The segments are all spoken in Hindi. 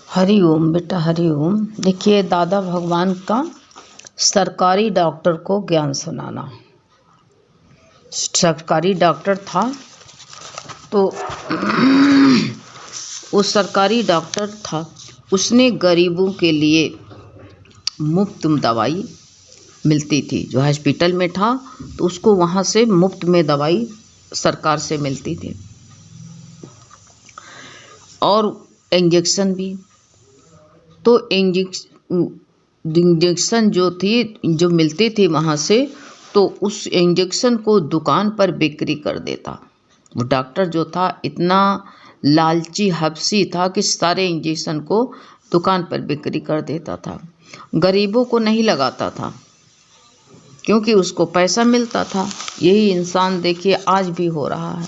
हरि ओम बेटा, हरि ओम। देखिए, दादा भगवान का सरकारी डॉक्टर को ज्ञान सुनाना। सरकारी डॉक्टर था तो वो सरकारी डॉक्टर था, उसने गरीबों के लिए मुफ्त दवाई मिलती थी। जो हॉस्पिटल में था तो उसको वहाँ से मुफ्त में दवाई सरकार से मिलती थी, और इंजेक्शन भी। तो इंजेक्शन जो मिलती थी वहाँ से, तो उस इंजेक्शन को दुकान पर बिक्री कर देता। वो डॉक्टर जो था इतना लालची हबसी था कि सारे इंजेक्शन को दुकान पर बिक्री कर देता था। गरीबों को नहीं लगाता था क्योंकि उसको पैसा मिलता था। यही इंसान देखिए आज भी हो रहा है।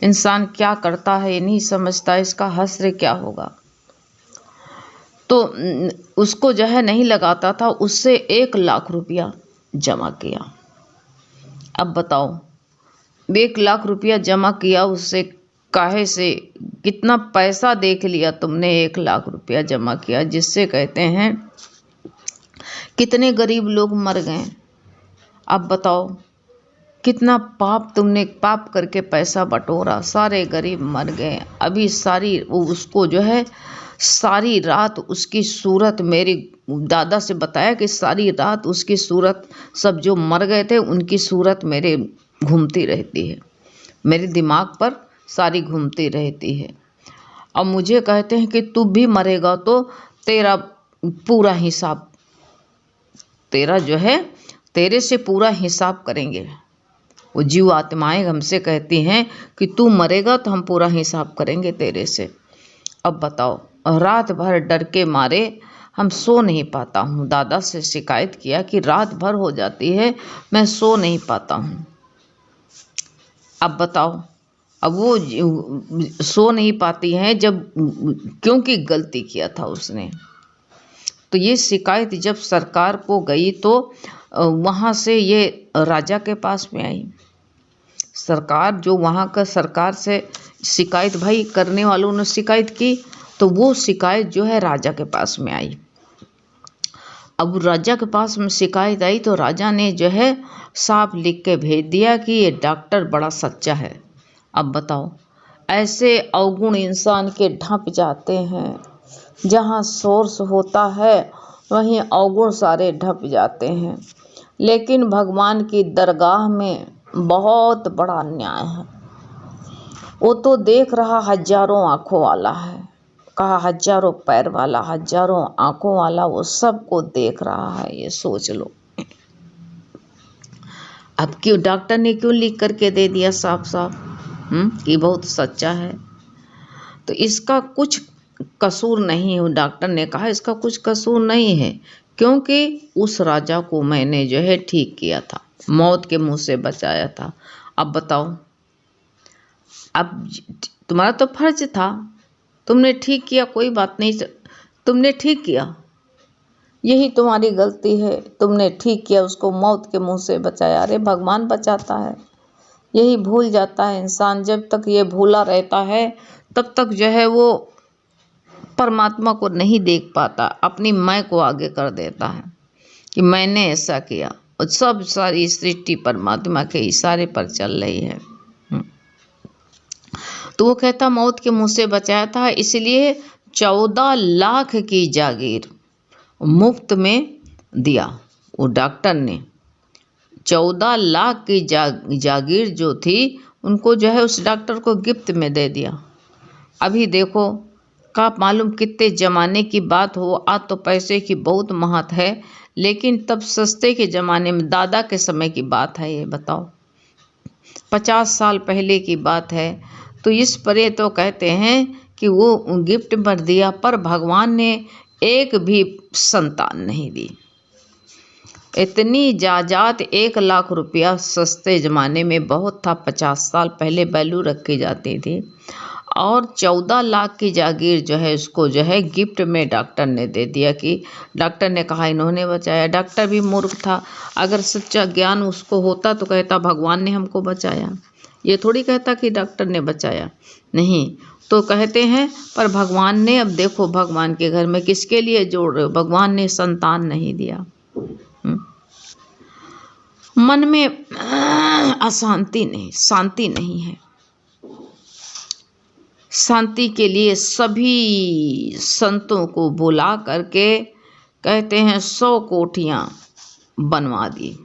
इंसान क्या करता है ये नहीं समझता, इसका हश्र क्या होगा। तो उसको जो है नहीं लगाता था, उससे 1,00,000 रुपया जमा किया। अब बताओ, 1,00,000 रुपया जमा किया उससे, काहे से कितना पैसा देख लिया तुमने। 1,00,000 रुपया जमा किया, जिससे कहते हैं कितने गरीब लोग मर गए। अब बताओ, कितना पाप तुमने पाप करके पैसा बटोरा, सारे गरीब मर गए। अभी सारी उसको जो है सारी रात उसकी सूरत, मेरे दादा से बताया कि सारी रात उसकी सूरत, सब जो मर गए थे उनकी सूरत मेरे घूमती रहती है, मेरे दिमाग पर सारी घूमती रहती है। अब मुझे कहते हैं कि तू भी मरेगा तो तेरा पूरा हिसाब, तेरा जो है तेरे से पूरा हिसाब करेंगे। वो जीव आत्माएं हमसे कहती हैं कि तू मरेगा तो हम पूरा हिसाब करेंगे तेरे से। अब बताओ, रात भर डर के मारे हम सो नहीं पाता हूँ। दादा से शिकायत किया कि रात भर हो जाती है, मैं सो नहीं पाता हूँ। अब बताओ, अब वो सो नहीं पाती हैं जब, क्योंकि गलती किया था उसने। तो ये शिकायत जब सरकार को गई तो वहाँ से ये राजा के पास में आई। सरकार जो वहाँ का सरकार से शिकायत, भाई करने वालों ने शिकायत की, तो वो शिकायत जो है राजा के पास में आई। अब राजा के पास में शिकायत आई तो राजा ने जो है साफ लिख के भेज दिया कि ये डॉक्टर बड़ा सच्चा है। अब बताओ, ऐसे अवगुण इंसान के ढंप जाते हैं। जहाँ सोर्स होता है वहीं अवगुण सारे ढंप जाते हैं। लेकिन भगवान की दरगाह में बहुत बड़ा अन्याय है। वो तो देख रहा हजारों आँखों वाला है, कहा हजारों पैर वाला, हजारों आँखों वाला, वो सबको देख रहा है। ये सोच लो। अब क्यों डॉक्टर ने क्यों लिख करके दे दिया साफ साफ कि बहुत सच्चा है। तो इसका कुछ कसूर नहीं है। डॉक्टर ने कहा इसका कुछ कसूर नहीं है, क्योंकि उस राजा को मैंने जो है ठीक किया था, मौत के मुंह से बचाया था। अब बताओ, अब तुम्हारा तो फर्ज था, तुमने ठीक किया, कोई बात नहीं, तुमने ठीक किया, यही तुम्हारी गलती है, तुमने ठीक किया, उसको मौत के मुंह से बचाया। अरे भगवान बचाता है, यही भूल जाता है इंसान। जब तक ये भूला रहता है तब तक जो है वो परमात्मा को नहीं देख पाता, अपनी मैं को आगे कर देता है कि मैंने ऐसा किया। और सब सारी सृष्टि परमात्मा के इशारे पर चल रही है। तो वो कहता मौत के मुंह से बचाया था, इसलिए 14 लाख की जागीर मुफ्त में दिया। वो डॉक्टर ने 14 लाख की जागीर जो थी उनको जो है उस डॉक्टर को गिफ्ट में दे दिया। अभी देखो, का मालूम कितने ज़माने की बात हो। आज तो पैसे की बहुत महत्व है, लेकिन तब सस्ते के ज़माने में, दादा के समय की बात है ये, बताओ 50 साल पहले की बात है। तो इस पर ये तो कहते हैं कि वो गिफ्ट में दिया, पर भगवान ने एक भी संतान नहीं दी। इतनी जायदाद, 1,00,000 रुपया सस्ते ज़माने में बहुत था। 50 साल पहले वैल्यू रखी जाती थी। और 14 लाख की जागीर जो है उसको जो है गिफ्ट में डॉक्टर ने दे दिया। कि डॉक्टर ने कहा इन्होंने बचाया। डॉक्टर भी मूर्ख था, अगर सच्चा ज्ञान उसको होता तो कहता भगवान ने हमको बचाया। ये थोड़ी कहता कि डॉक्टर ने बचाया। नहीं, तो कहते हैं पर भगवान ने, अब देखो भगवान के घर में किसके लिए जोड़ रहे हो, भगवान ने संतान नहीं दिया। मन में अशांति नहीं, शांति नहीं है। शांति के लिए सभी संतों को बुला करके कहते हैं 100 कोठियां बनवा दी।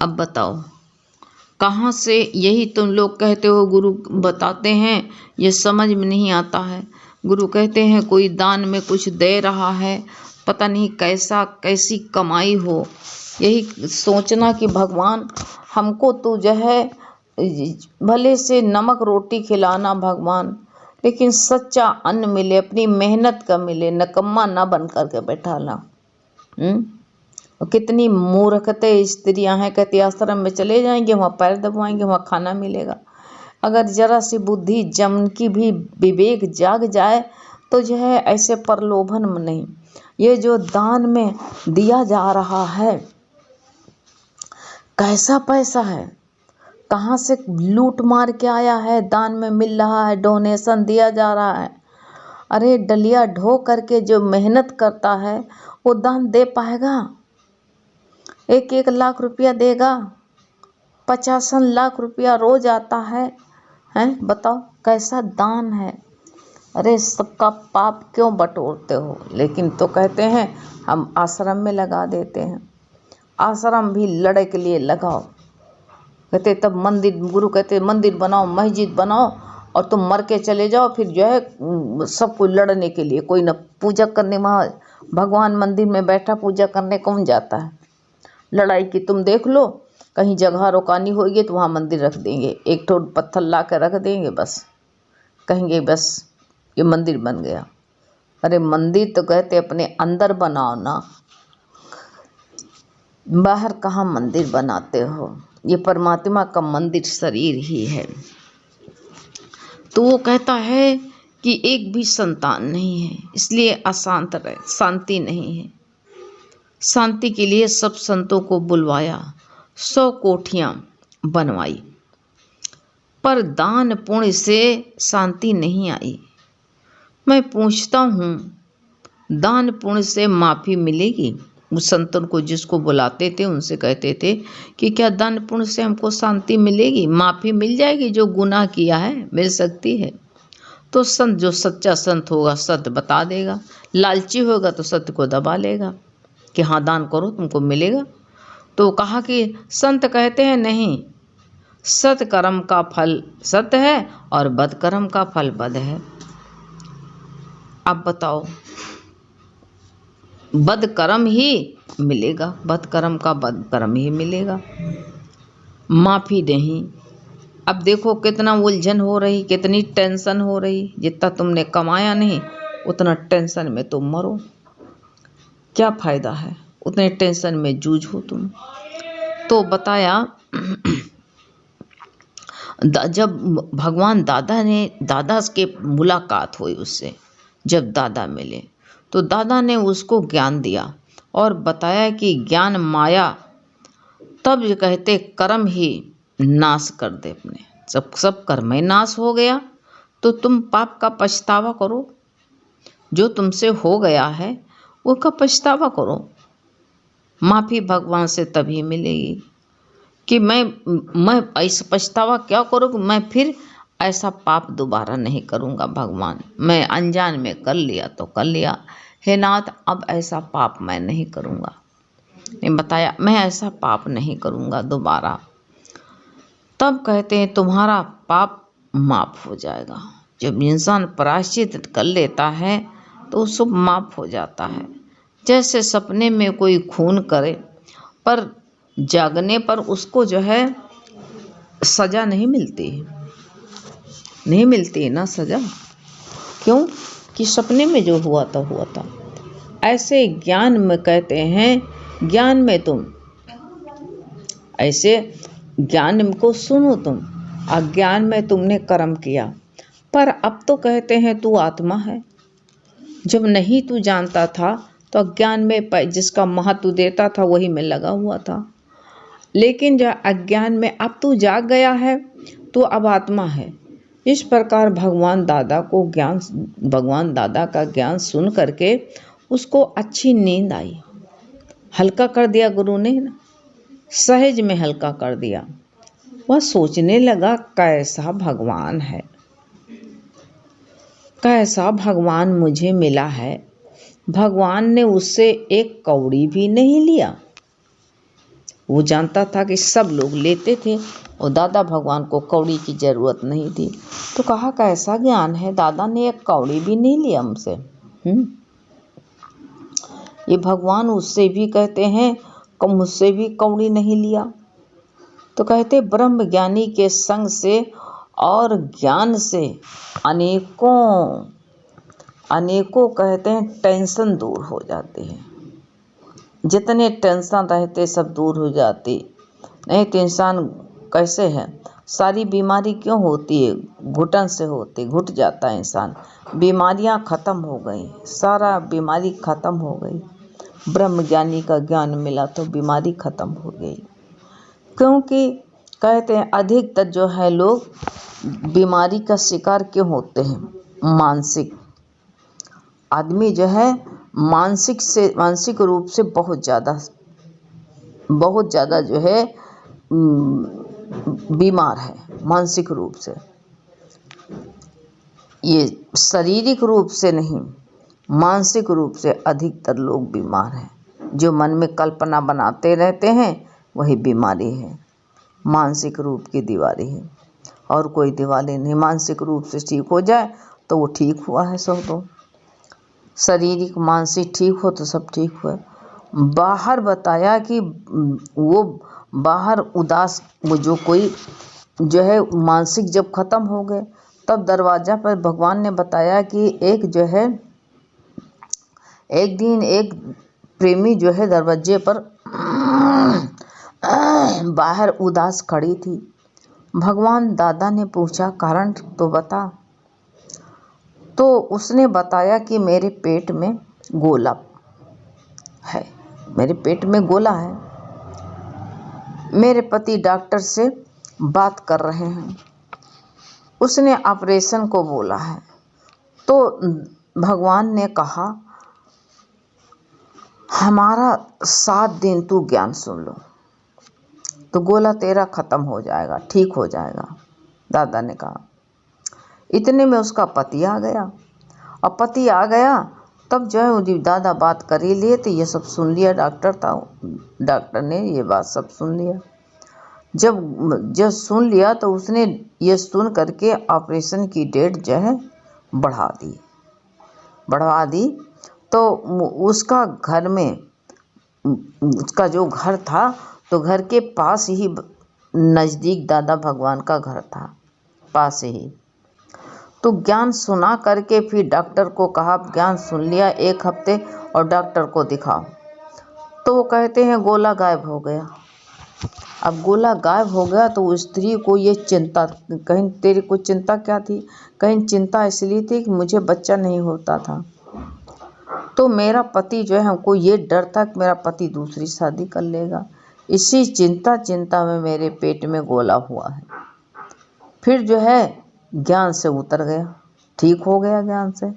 अब बताओ कहाँ से, यही तुम लोग कहते हो गुरु बताते हैं, ये समझ में नहीं आता है। गुरु कहते हैं कोई दान में कुछ दे रहा है, पता नहीं कैसा कैसी कमाई हो, यही सोचना कि भगवान हमको तो जो है भले से नमक रोटी खिलाना भगवान, लेकिन सच्चा अन्न मिले, अपनी मेहनत का मिले, नकम्मा ना बन करके बैठाना। कितनी मूर्खते स्त्रियां हैं, कहती आश्रम में चले जाएंगे, वहाँ पैर दबाएंगे, वहाँ खाना मिलेगा। अगर जरा सी बुद्धि जम की भी विवेक जाग जाए तो जो है ऐसे प्रलोभन में नहीं। ये जो दान में दिया जा रहा है, कैसा पैसा है, कहाँ से लूट मार के आया है, दान में मिल रहा है, डोनेशन दिया जा रहा है। अरे डलिया ढो करके जो मेहनत करता है वो दान दे पाएगा? 1-1 लाख रुपया देगा, 50 लाख रुपया रोज आता है, हैं? बताओ कैसा दान है। अरे सबका पाप क्यों बटोरते हो? लेकिन तो कहते हैं हम आश्रम में लगा देते हैं। आश्रम भी लड़े के लिए लगाओ, कहते तब मंदिर, गुरु कहते मंदिर बनाओ, मस्जिद बनाओ और तुम मर के चले जाओ, फिर जो है सबको लड़ने के लिए। कोई न पूजा करने, वहाँ भगवान मंदिर में बैठा पूजा करने कौन जाता है? लड़ाई की तुम देख लो, कहीं जगह रोकानी होगी तो वहाँ मंदिर रख देंगे, एक ठो पत्थर ला के रख देंगे, बस कहेंगे बस ये मंदिर बन गया। अरे मंदिर तो कहते अपने अंदर बनाओ ना, बाहर कहाँ मंदिर बनाते हो? ये परमात्मा का मंदिर शरीर ही है। तो वो कहता है कि एक भी संतान नहीं है, इसलिए अशांत रहे, शांति नहीं है। शांति के लिए सब संतों को बुलवाया, 100 कोठियां बनवाई, पर दान पुण्य से शांति नहीं आई। मैं पूछता हूँ, दान पुण्य से माफ़ी मिलेगी? उस संतों को जिसको बुलाते थे उनसे कहते थे कि क्या दान पुण्य से हमको शांति मिलेगी, माफ़ी मिल जाएगी? जो गुनाह किया है मिल सकती है। तो संत, जो सच्चा संत होगा सत्य बता देगा, लालची होगा तो सत्य को दबा लेगा कि हाँ दान करो तुमको मिलेगा। तो कहा कि संत कहते हैं नहीं, सत कर्म का फल सत्य है और बद कर्म का फल बद है। अब बताओ, बद कर्म ही मिलेगा, बद कर्म का बद कर्म ही मिलेगा, माफ़ी नहीं। अब देखो कितना उलझन हो रही, कितनी टेंशन हो रही। जितना तुमने कमाया नहीं उतना टेंशन में तुम मरो, क्या फ़ायदा है? उतने टेंशन में जूझो तुम। तो बताया जब भगवान दादा के मुलाकात हुई उससे, जब दादा मिले तो दादा ने उसको ज्ञान दिया और बताया कि ज्ञान माया, तब ये कहते कर्म ही नाश कर दे अपने, सब कर्म ही नाश हो गया तो तुम पाप का पछतावा करो, जो तुमसे हो गया है उसका पछतावा करो। माफ़ी भगवान से तभी मिलेगी कि मैं ऐसा पछतावा क्या करूँ कि मैं फिर ऐसा पाप दोबारा नहीं करूँगा। भगवान मैं अनजान में कर लिया तो कर लिया, हे नाथ अब ऐसा पाप मैं नहीं करूँगा। ने बताया मैं ऐसा पाप नहीं करूँगा दोबारा। तब कहते हैं तुम्हारा पाप माफ़ हो जाएगा। जब इंसान प्रायश्चित कर लेता है तो सब माफ़ हो जाता है। जैसे सपने में कोई खून करे पर जागने पर उसको जो है सज़ा नहीं मिलती, नहीं मिलती है ना सज़ा, क्यों कि सपने में जो हुआ था। ऐसे ज्ञान में कहते हैं, ज्ञान में तुम ऐसे ज्ञान को सुनो तुम, अज्ञान में तुमने कर्म किया, पर अब तो कहते हैं तू आत्मा है। जब नहीं तू जानता था तो अज्ञान में जिसका महत्व देता था वही में लगा हुआ था, लेकिन जब अज्ञान में अब तू जाग गया है तो अब आत्मा है। इस प्रकार भगवान दादा का ज्ञान सुन करके उसको अच्छी नींद आई। हल्का कर दिया गुरु ने, सहज में हल्का कर दिया। वह सोचने लगा कैसा भगवान है, कैसा भगवान मुझे मिला है। भगवान ने उससे एक कौड़ी भी नहीं लिया। वो जानता था कि सब लोग लेते थे और दादा भगवान को कौड़ी की जरूरत नहीं थी। तो कहा कैसा ज्ञान है, दादा ने एक कौड़ी भी नहीं लिया हमसे। ये भगवान उससे भी कहते हैं मुझसे भी कौड़ी नहीं लिया। तो कहते ब्रह्म ज्ञानी के संग से और ज्ञान से अनेकों कहते हैं टेंशन दूर हो जाती है। जितने टेंशन रहते सब दूर हो जाती। नहीं तो इंसान कैसे है, सारी बीमारी क्यों होती है, घुटन से होती, घुट जाता है इंसान। बीमारियां खत्म हो गई, सारा बीमारी खत्म हो गई। ब्रह्म ज्ञानी का ज्ञान मिला तो बीमारी खत्म हो गई। क्योंकि कहते हैं अधिकतर जो है लोग बीमारी का शिकार क्यों होते हैं, मानसिक। आदमी जो है मानसिक रूप से बहुत ज़्यादा जो है बीमार है मानसिक रूप से। ये शारीरिक रूप से नहीं, मानसिक रूप से अधिकतर लोग बीमार हैं। जो मन में कल्पना बनाते रहते हैं वही बीमारी है, मानसिक रूप की बीमारी है और कोई बीमारी नहीं। मानसिक रूप से ठीक हो जाए तो वो ठीक हुआ है सब। तो शारीरिक मानसिक ठीक हो तो सब ठीक हुआ। बाहर बताया कि वो बाहर उदास, वो जो कोई जो है मानसिक जब खत्म हो गए तब दरवाजा पर भगवान ने बताया कि एक जो है एक दिन एक प्रेमी जो है दरवाजे पर बाहर उदास खड़ी थी। भगवान दादा ने पूछा कारण तो बता। तो उसने बताया कि मेरे पेट में गोला है, मेरे पेट में गोला है, मेरे पति डॉक्टर से बात कर रहे हैं, उसने ऑपरेशन को बोला है। तो भगवान ने कहा हमारा 7 दिन तू ज्ञान सुन लो तो गोला तेरा खत्म हो जाएगा, ठीक हो जाएगा। दादा ने कहा। इतने में उसका पति आ गया। और पति आ गया तब जो है दादा बात कर ही लिए तो ये सब सुन लिया। डॉक्टर ने ये बात सब सुन लिया। जब सुन लिया तो उसने ये सुन करके ऑपरेशन की डेट जो है बढ़वा दी। तो उसका घर में, उसका जो घर था तो घर के पास ही नज़दीक दादा भगवान का घर था, पास ही। तो ज्ञान सुना करके फिर डॉक्टर को कहा ज्ञान सुन लिया 1 हफ्ते और डॉक्टर को दिखाओ। तो वो कहते हैं गोला गायब हो गया। अब गोला गायब हो गया तो स्त्री को ये चिंता, कहीं तेरी को चिंता क्या थी, कहीं चिंता इसलिए थी कि मुझे बच्चा नहीं होता था। तो मेरा पति जो है, हमको ये डर था कि मेरा पति दूसरी शादी कर लेगा। इसी चिंता में मेरे पेट में गोला हुआ है। फिर जो है ज्ञान से उतर गया, ठीक हो गया ज्ञान से।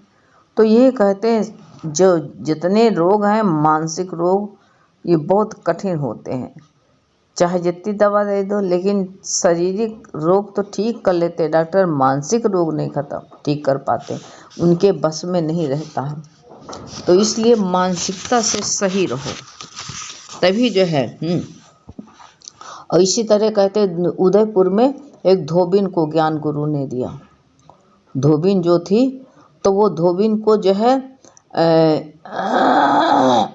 तो ये कहते हैं जो जितने रोग हैं मानसिक रोग, ये बहुत कठिन होते हैं। चाहे जितनी दवा दे दो लेकिन शारीरिक रोग तो ठीक कर लेते डॉक्टर, मानसिक रोग नहीं ठीक कर पाते, उनके बस में नहीं रहता है। तो इसलिए मानसिकता से सही रहो तभी जो है। और इसी तरह कहते उदयपुर में एक धोबिन को ज्ञान गुरु ने दिया। धोबिन जो थी तो वो धोबिन को जो है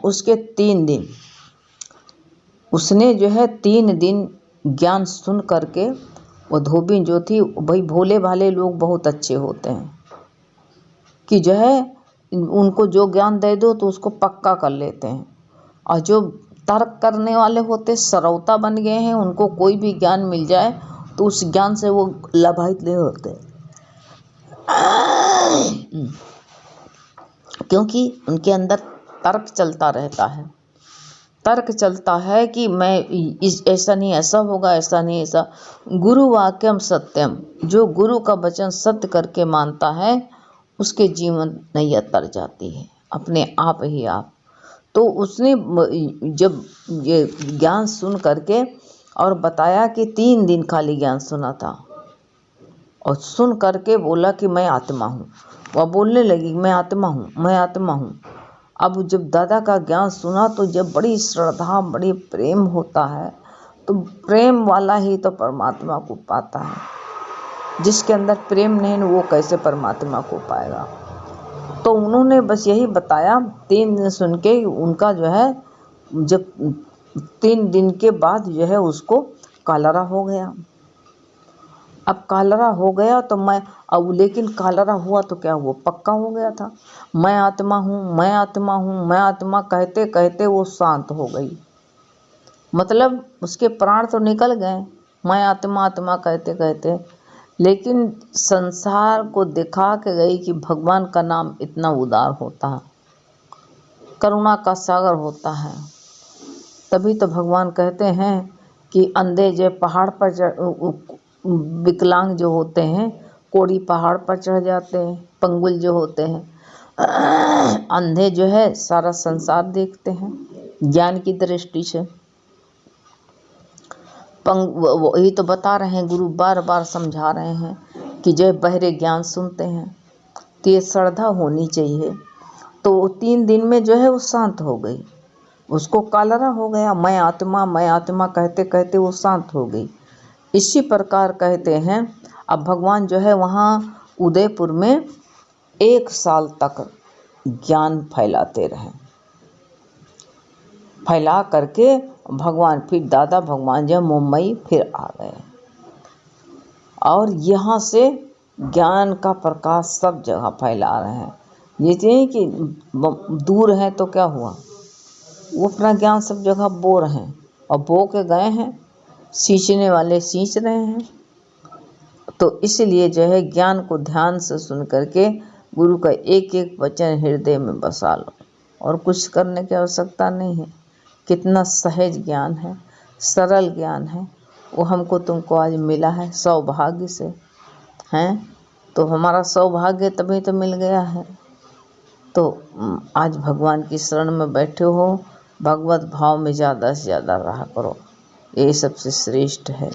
उसके 3 दिन, उसने जो है 3 दिन ज्ञान सुन करके, वो धोबिन जो थी, भाई भोले भाले लोग बहुत अच्छे होते हैं कि जो है उनको जो ज्ञान दे दो तो उसको पक्का कर लेते हैं। और जो तर्क करने वाले होते सरौता बन गए हैं, उनको कोई भी ज्ञान मिल जाए तो उस ज्ञान से वो लाभान्वित नहीं होते, क्योंकि उनके अंदर तर्क चलता रहता है। तर्क चलता है कि मैं इस ऐसा नहीं, ऐसा होगा, ऐसा नहीं, ऐसा। गुरु वाक्यम सत्यम, जो गुरु का वचन सत्य करके मानता है उसके जीवन नैया तर जाती है अपने आप ही आप। तो उसने जब ये ज्ञान सुन करके और बताया कि 3 दिन खाली ज्ञान सुना था, और सुन करके बोला कि मैं आत्मा हूँ। वह बोलने लगी मैं आत्मा हूँ, मैं आत्मा हूँ। अब जब दादा का ज्ञान सुना तो जब बड़ी श्रद्धा, बड़ी प्रेम होता है, तो प्रेम वाला ही तो परमात्मा को पाता है। जिसके अंदर प्रेम नहीं वो कैसे परमात्मा को पाएगा। तो उन्होंने बस यही बताया। 3 दिन सुन के उनका जो है, जब 3 दिन के बाद जो है उसको कॉलरा हो गया। अब कॉलरा हो गया तो लेकिन कॉलरा हुआ तो क्या हुआ, पक्का हो गया था। मैं आत्मा हूँ, मैं आत्मा हूँ, मैं आत्मा कहते कहते वो शांत हो गई। मतलब उसके प्राण तो निकल गए, मैं आत्मा आत्मा कहते कहते, लेकिन संसार को दिखा के गई कि भगवान का नाम इतना उदार होता है, करुणा का सागर होता है। तभी तो भगवान कहते हैं कि अंधे जो पहाड़ पर विकलांग जो होते हैं, कोड़ी पहाड़ पर चढ़ जाते हैं, पंगुल जो होते हैं, अंधे जो है सारा संसार देखते हैं ज्ञान की दृष्टि से। वही तो बता रहे हैं, गुरु बार बार समझा रहे हैं कि जय बहरे ज्ञान सुनते हैं। तो ये श्रद्धा होनी चाहिए। तो 3 दिन में जो है वो शांत हो गई, उसको कॉलरा हो गया। मैं आत्मा कहते कहते वो शांत हो गई। इसी प्रकार कहते हैं अब भगवान जो है वहाँ उदयपुर में 1 साल तक ज्ञान फैलाते रहे। फैला करके भगवान फिर दादा भगवान जब मुंबई फिर आ गए, और यहाँ से ज्ञान का प्रकाश सब जगह फैला रहे हैं। जैसे ही कि दूर हैं तो क्या हुआ, वो अपना ज्ञान सब जगह बो रहे हैं, और बो के गए हैं, सींचने वाले सींच रहे हैं। तो इसलिए जो है ज्ञान को ध्यान से सुन करके गुरु का एक एक वचन हृदय में बसा लो, और कुछ करने की आवश्यकता नहीं है। कितना सहज ज्ञान है, सरल ज्ञान है, वो हमको तुमको आज मिला है सौभाग्य से, हैं। तो हमारा सौभाग्य तभी तो मिल गया है। तो आज भगवान की शरण में बैठे हो, भगवत भाव में ज़्यादा से ज़्यादा रहा करो, ये सबसे श्रेष्ठ है।